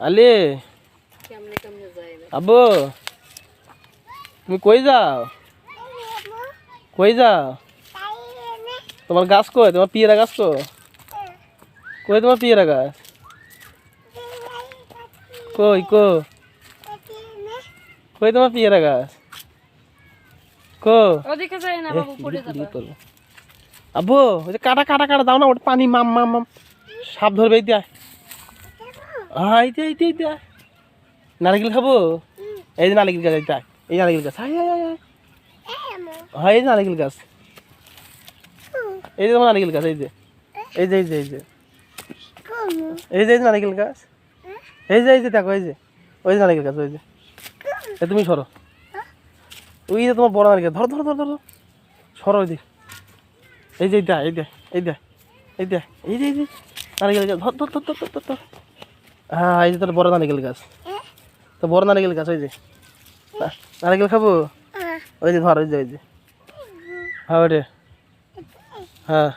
আলি আব্বু তুমি কই যাও কই যাও তোমার গাছ কই তোমার পিয়ারা গাছ কই তোমার পিয়ারা গাছ কই কই তোমার পিয়ারা গাছ ওদিকে যাই না বাবু পড়ে যাবে আব্বু ওই যে কাটা কাটা কাটা দাও না ওটা পানি মাম মাম মাম সাপ ধরবে এই দিয়া এই দিয়া নারকেল খাবো এই যে নারকেল গাছ এইটা এই নারকেল গাছ এই যে নারকেল গাছ এই যে তোমার নারকেল গাছ এই যে নারকেল গাছ এই যে দেখো এই যে ওই যে নারকেল গাছ ওই যে তুমি সরো ওই যে তোমার বড় নারকেল ধরো ধরো ধরো ধরো সরো ওই দিক এই যে নারকেল গাছ ধর ধর ধর ধর ধর হ্যাঁ এই যে তোর বড় নারকেল গাছ তো বড় নারকেল গাছ ওই যে নারকেল খাবো ওই যে ধর ওই যে হ্যাঁ ওইটা হ্যাঁ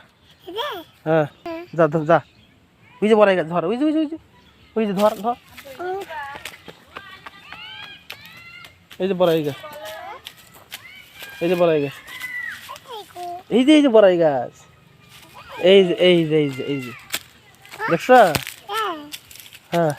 হ্যাঁ যা ধর যা ওই যে বড় গাছ ধর ওই যে ধর ধর এই যে বড় গাছ এই যে বড় গাছ এই যে বড় গাছ এই যে দেখছ হ্যাঁ